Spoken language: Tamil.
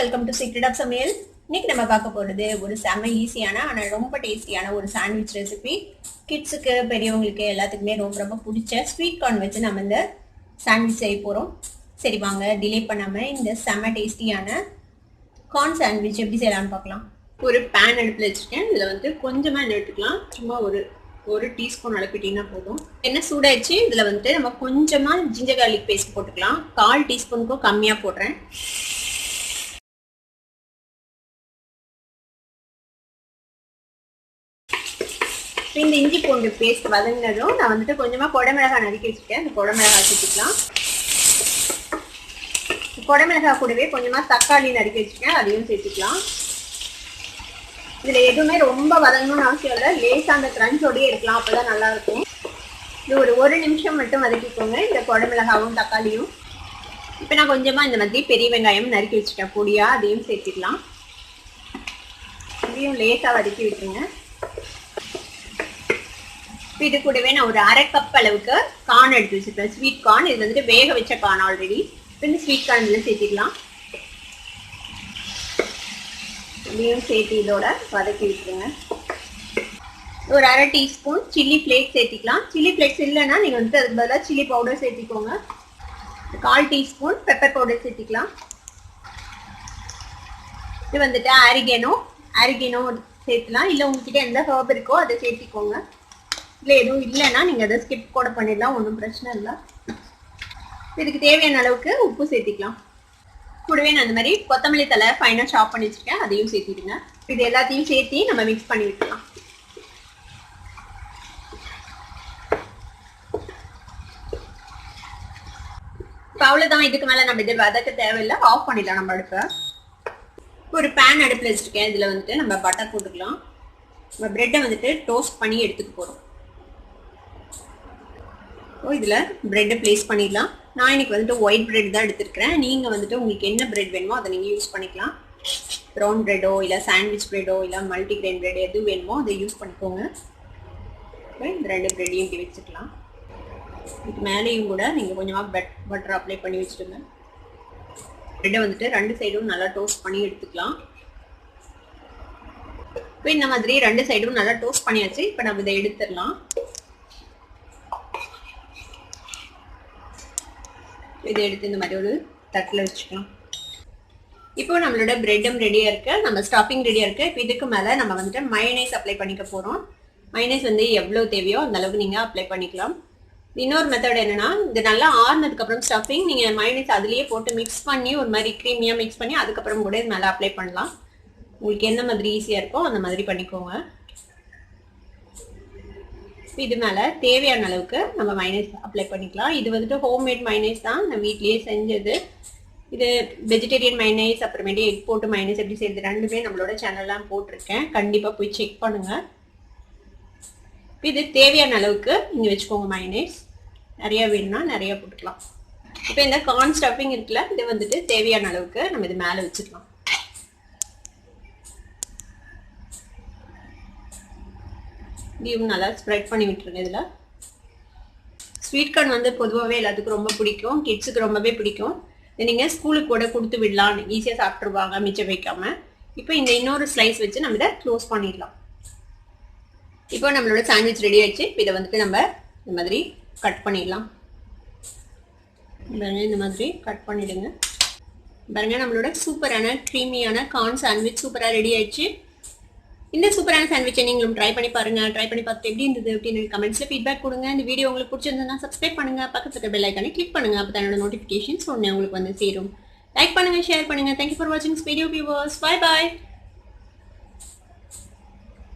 வெல்கம் டு சீக்ரெட் ஆஃப் சமையல். இன்னைக்கு நம்ம பார்க்க போகிறது ஒரு செம்ம ஈஸியான ஆனால் ரொம்ப டேஸ்டியான ஒரு சாண்ட்விச் ரெசிபி. கிட்ஸுக்கு பெரியவங்களுக்கு எல்லாத்துக்குமே ரொம்ப ரொம்ப பிடிச்ச ஸ்வீட் கார்ன் வச்சு நம்ம இந்த சாண்ட்விச் செய்ய போகிறோம். சரி வாங்க டிலே பண்ணாமல் இந்த செம்ம டேஸ்டியான கார்ன் சாண்ட்விச் எப்படி செய்யலாம்னு பார்க்கலாம். ஒரு பேன் அடுப்பில் வச்சுருக்கேன். இதில் வந்து கொஞ்சமாக எண்ணெய் எடுத்துக்கலாம். சும்மா ஒரு டீஸ்பூன் அளப்பிட்டீங்கன்னா போதும். எண்ணெய் சூடாயிடுச்சு. இதில் வந்துட்டு நம்ம கொஞ்சமாக ஜிஞ்சர் கார்லிக் பேஸ்ட் போட்டுக்கலாம். 1/4 டீஸ்பூனுக்கும் கம்மியாக போடுறேன். இந்த இஞ்சி பூண்டு பேஸ்ட் வதங்கினதும் நான் வந்துட்டு கொஞ்சமாக குடமிளகாய் நறுக்கி வச்சுருக்கேன். அந்த குடமிளகாய் சேர்த்துக்கலாம். குடமிளகாய் கூடவே கொஞ்சமாக தக்காளி நறுக்கி வச்சுருக்கேன், அதையும் சேர்த்துக்கலாம். இதில் எதுவுமே ரொம்ப வதங்கணும்னு அவசியம் இல்லை. லேசாக அந்த கிரன்ச்சோடையே இருக்கலாம், அப்போ தான் நல்லாயிருக்கும். இது ஒரு நிமிஷம் மட்டும் வதக்கிக்கோங்க, இந்த குடமிளகாவும் தக்காளியும். இப்போ நான் கொஞ்சமாக இந்த மாதிரி பெரிய வெங்காயம் நறுக்கி வச்சுருக்கேன் பொடியாக, அதையும் சேர்த்துக்கலாம். இதையும் லேசாக வதக்கி விட்டுருங்க. இது கூடவே நான் ஒரு 1/2 கப் அளவுக்கு கார்ன் எடுத்து வச்சுருக்கேன், ஸ்வீட் கார்ன். இது வந்துட்டு வேக வச்ச கார்ன் ஆல்ரெடி. இந்த ஸ்வீட் கார்ன் இதில் சேர்த்திக்கலாம். இதையும் சேர்த்து இதோட வதக்கி விட்டுருங்க. ஒரு 1/2 டீஸ்பூன் சில்லி ஃப்ளேக்ஸ் சேர்த்திக்கலாம். சில்லி ஃப்ளேக்ஸ் இல்லைன்னா நீங்கள் வந்துட்டு அதுக்கு பதிலாக சில்லி பவுடர் சேர்த்திக்கோங்க. 1/4 டீஸ்பூன் பெப்பர் பவுடர் சேர்த்திக்கலாம். இது வந்துட்டு ஆரிகேனோ சேர்த்துலாம். இல்லை உங்ககிட்ட எந்த ஹர்ப் இருக்கோ அதை சேர்த்திக்கோங்க. இல்லை எதுவும் இல்லைன்னா நீங்கள் அதை ஸ்கிப் கூட பண்ணிடலாம், ஒன்றும் பிரச்சனை இல்லை. இதுக்கு தேவையான அளவுக்கு உப்பு சேர்த்திக்கலாம். கூடவே நான் அந்த மாதிரி கொத்தமல்லி தலை ஃபைனாக சாப் பண்ணி வச்சுருக்கேன், அதையும் சேர்த்திடுங்க. இது எல்லாத்தையும் சேர்த்து நம்ம மிக்ஸ் பண்ணி விட்டுலாம். இப்போ அவ்வளோதான். இதுக்கு மேலே நம்ம இது வதக்க தேவையில்லை, ஆஃப் பண்ணிடலாம் நம்ம அடுப்பை. ஒரு பேன் அடுப்பில் வச்சுருக்கேன். இதில் வந்துட்டு நம்ம பட்டர் போட்டுக்கலாம். நம்ம ப்ரெட்டை வந்துட்டு டோஸ்ட் பண்ணி எடுத்துக்க போகிறோம். இதில் ப்ரெட்டை ப்ளேஸ் பண்ணிடலாம். நான் இன்னைக்கு வந்துட்டு ஒயிட் ப்ரெட் தான் எடுத்துருக்கிறேன். நீங்கள் வந்துட்டு உங்களுக்கு என்ன ப்ரெட் வேணுமோ அதை நீங்கள் யூஸ் பண்ணிக்கலாம். ப்ரௌன் ப்ரெட்டோ இல்லை சாண்ட்விச் ப்ரெட்டோ இல்லை மல்டிகிரெயின் ப்ரெட் எது வேணுமோ அதை யூஸ் பண்ணிக்கோங்க. இந்த 2 ப்ரெட்டையும் இப்படி வச்சுக்கலாம். இதுக்கு மேலேயும் கூட நீங்கள் கொஞ்சமாக பட்டர் அப்ளை பண்ணி வச்சுடுங்க. ப்ரெட்டை வந்துட்டு 2 சைடும் நல்லா டோஸ்ட் பண்ணி எடுத்துக்கலாம். இப்போ இந்த மாதிரி 2 சைடும் நல்லா டோஸ்ட் பண்ணியாச்சு. இப்போ நம்ம இதை எடுத்துடலாம். இதை எடுத்து இந்த மாதிரி ஒரு தட்டில் வச்சுக்கலாம். இப்போ நம்மளோட பிரெட்டும் ரெடியாக இருக்கு, நம்ம ஸ்டஃபிங் ரெடியாக இருக்கு. இப்போ இதுக்கு மேலே நம்ம வந்துட்டு மயோனைஸ் அப்ளை பண்ணிக்க போகிறோம். மயோனைஸ் வந்து எவ்வளோ தேவையோ அந்த அளவுக்கு நீங்கள் அப்ளை பண்ணிக்கலாம். இன்னொரு மெத்தட் என்னன்னா, இது நல்லா ஆறுனதுக்கப்புறம் ஸ்டஃபிங் நீங்கள் மயோனைஸ் அதுலேயே போட்டு மிக்ஸ் பண்ணி ஒரு மாதிரி க்ரீமியாக மிக்ஸ் பண்ணி அதுக்கப்புறம் கூட இது மேலே அப்ளை பண்ணலாம். உங்களுக்கு எந்த மாதிரி ஈஸியாக இருக்கோ அந்த மாதிரி பண்ணிக்கோங்க. இது மேலே தேவையான அளவுக்கு நம்ம மைனஸ் அப்ளை பண்ணிக்கலாம். இது வந்துட்டு ஹோம்மேட் மைனஸ் தான், நான் வீட்லேயே செஞ்சது. இது வெஜிடேரியன் மைனஸ், அப்புறமேட்டு எக் போட்டு மைனஸ் எப்படி செய்யுது 2மே நம்மளோட சேனல்லாம் போட்டிருக்கேன், கண்டிப்பாக போய் செக் பண்ணுங்கள். இது தேவையான அளவுக்கு நீங்கள் வச்சுக்கோங்க. மைனஸ் நிறையா வேணும்னா நிறையா போட்டுக்கலாம். இப்போ இந்த கார்ன் ஸ்டஃபிங் இருக்குல்ல, இது வந்துட்டு தேவையான அளவுக்கு நம்ம இது மேலே வச்சுக்கலாம். இதையும் நல்லா ஸ்ப்ரெட் பண்ணி விட்டுருங்க. இதில் ஸ்வீட் கார்ன் வந்து பொதுவாகவே எல்லாத்துக்கும் ரொம்ப பிடிக்கும், கிட்ஸுக்கு ரொம்பவே பிடிக்கும். நீங்கள் ஸ்கூலுக்கு கூட கொடுத்து விடலாம், ஈஸியாக சாப்பிட்ருவாங்க மிச்சம் வைக்காமல். இப்போ இந்த இன்னொரு ஸ்லைஸ் வச்சு நம்ம இதை க்ளோஸ் பண்ணிடலாம். இப்போ நம்மளோட சாண்ட்விச் ரெடி ஆயிடுச்சு. இப்போ இதை வந்துட்டு நம்ம இந்த மாதிரி கட் பண்ணிடலாம். இந்த மாதிரி கட் பண்ணிடுங்க. பாருங்க, நம்மளோட சூப்பரான க்ரீமியான கார்ன் சாண்ட்விச் சூப்பராக ரெடி ஆயிடுச்சு. இந்த சூப்பரான சாண்ட்விச்சை நீங்களும் ட்ரை பண்ணி பாருங்க. ட்ரை பண்ணி பார்த்துட்டு எப்படி இருந்தது அப்படின்னு கமெண்ட்ஸ்ல ஃபீட்பேக் கொடுங்க. இந்த வீடியோ உங்களுக்கு பிடிச்சிருந்ததுன்னா சப்ஸ்கிரைப் பண்ணுங்க, பக்கத்துல பெல் ஐக்கானை கிளிக் பண்ணுங்க, அப்போ தான் என்னோட நோட்டிஃபிகேஷன்ஸ் ஒன்று உங்களுக்கு வந்து சேரும். லைக் பண்ணுங்க, ஷேர் பண்ணுங்க. தேங்க்யூ ஃபார் வாட்சிங் வீடியோ வியூவர்ஸ். Bye bye.